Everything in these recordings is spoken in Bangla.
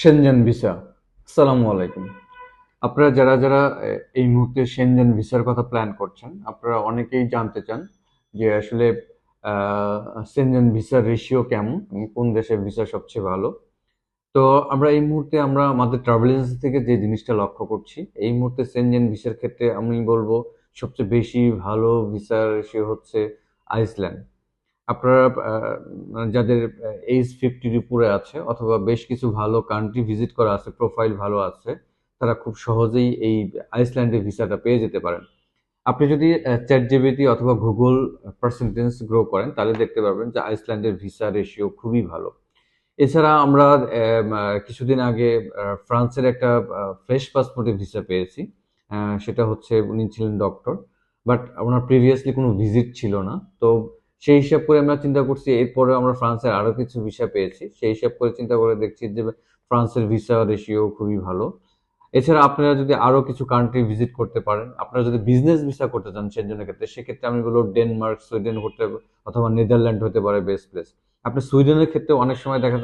Shenzhen visa. আসসালামু আলাইকুম। আপনারা যারা যারা এই মুহূর্তে সেনজেন ভিসার কথা প্ল্যান করছেন, আপনারা অনেকেই জানতে চান যে আসলে সেনজেন ভিসার রেশিও কেমন এবং কোন দেশের ভিসা সবচেয়ে ভালো। তো আমরা আমাদের ট্রাভেল এজেন্সি থেকে যে জিনিসটা লক্ষ্য করছি, এই মুহূর্তে সেনজেন ভিসার ক্ষেত্রে আমি বলবো সবচেয়ে বেশি ভালো ভিসার রেশিও হচ্ছে আইসল্যান্ড। আপনারা যাদের এইজ 50-র উপরে আছে অথবা বেশ কিছু ভালো কান্ট্রি ভিজিট করা আছে, প্রোফাইল ভালো আছে, তারা খুব সহজেই এই আইসল্যান্ডের ভিসাটা পেয়ে যেতে পারেন। আপনি যদি চ্যাটজিপিটি অথবা গুগল পার্সেন্টেজ গ্রো করেন তাহলে দেখতে পারবেন যে আইসল্যান্ডের ভিসা রেশিও খুবই ভালো। এছাড়া আমরা কিছুদিন আগে ফ্রান্সের একটা ফ্রেশ পাসপোর্টের ভিসা পেয়েছি। সেটা হচ্ছে উনি ছিলেন ডক্টর, বাট ওনার প্রিভিয়াসলি কোনো ভিজিট ছিল না। তো সেই হিসাব করে আমরা চিন্তা করছি এরপরে আমরা ফ্রান্সের আরো কিছু ভিসা পেয়েছি, সেই হিসাব করে চিন্তা করে দেখছি যে ফ্রান্সের ভিসা রেশিও খুবই ভালো। এছাড়া আপনারা যদি আরো কিছু কান্ট্রি ভিজিট করতে পারেন, আপনারা যদি বিজনেস ভিসা করতে চান সেজন্য ক্ষেত্রে, সেক্ষেত্রে আমি বলবো ডেনমার্ক, সুইডেন হতে অথবা নেদারল্যান্ড হতে পারে বেস্ট প্লেস। আপনি সুইডেনের ক্ষেত্রে অনেক সময় দেখা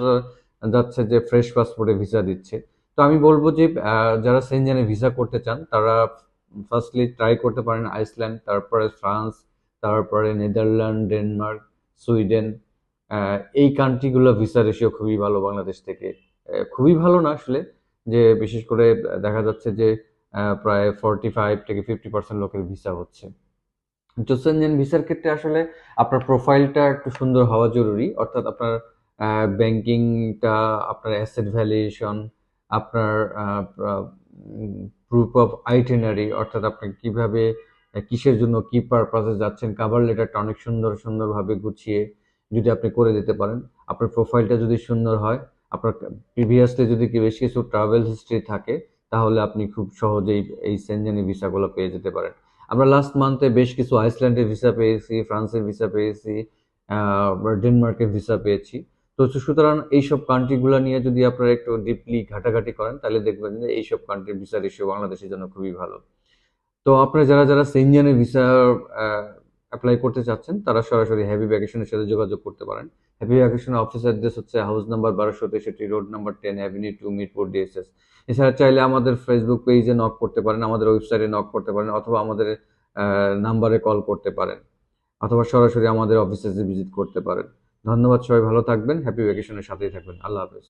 যাচ্ছে যে ফ্রেশ পাসপোর্টে ভিসা দিচ্ছে। তো আমি বলবো যে যারা সেনজেনে ভিসা করতে চান তারা ফার্স্টলি ট্রাই করতে পারেন আইসল্যান্ড, তারপরে ফ্রান্স, তারপরে নেদারল্যান্ড, ডেনমার্ক, সুইডেন। এই কান্ট্রিগুলো ভিসা রেশিও খুবই ভালো বাংলাদেশ থেকে। খুবই ভালো না আসলে, যে বিশেষ করে দেখা যাচ্ছে যে প্রায় 45 থেকে 50% লোকের ভিসা হচ্ছে। তো সেনজেন ভিসার ক্ষেত্রে আসলে আপনার প্রোফাইলটা একটু সুন্দর হওয়া জরুরি, অর্থাৎ আপনার ব্যাংকিংটা, আপনার অ্যাসেট ভ্যালুয়েশন, আপনার প্রুফ অফ আইটেনারি, অর্থাৎ আপনি কিভাবে কিসের জন্য কি পারপাসে যাচ্ছেন, কাভার লেটারটা অনেক সুন্দর সুন্দরভাবে গুছিয়ে যদি আপনি করে দিতে পারেন, আপনার প্রোফাইলটা যদি সুন্দর হয়, আপনার প্রিভিয়াসলি যদি বেশ কিছু ট্রাভেল হিস্ট্রি থাকে, তাহলে আপনি খুব সহজেই এই সেনজেনি ভিসাগুলো পেয়ে যেতে পারেন। আমরা লাস্ট মান্থে বেশ কিছু আইসল্যান্ডের ভিসা পেয়েছি, ফ্রান্সের ভিসা পেয়েছি, ডেনমার্কের ভিসা পেয়েছি। তো সুতরাং এইসব কান্ট্রিগুলো নিয়ে যদি আপনারা একটু ডিপলি ঘাটাঘাটি করেন তাহলে দেখবেন যে এইসব কান্ট্রির ভিসা রেশিও বাংলাদেশের জন্য খুবই ভালো। তো আপনারা যারা যারা সেনজেনের ভিসা অ্যাপ্লাই করতে চাচ্ছেন তারা সরাসরি হ্যাপি ভ্যাকেশনের সাথে যোগাযোগ করতে পারেন। হ্যাপি ভ্যাকেশনের অফিস অ্যাড্রেস হচ্ছে house number 1263, road number 10, avenue 2, Mirpur, DSS. এছাড়া চাইলে আমাদের ফেসবুক পেজে নক করতে পারেন, আমাদের ওয়েবসাইটে নক করতে পারেন, অথবা আমাদের নাম্বারে কল করতে পারেন, অথবা সরাসরি আমাদের অফিসে ভিজিট করতে পারেন। ধন্যবাদ, সবাই ভালো থাকবেন, হ্যাপি ভ্যাকেশনের সাথেই থাকবেন। আল্লাহ হাফেজ।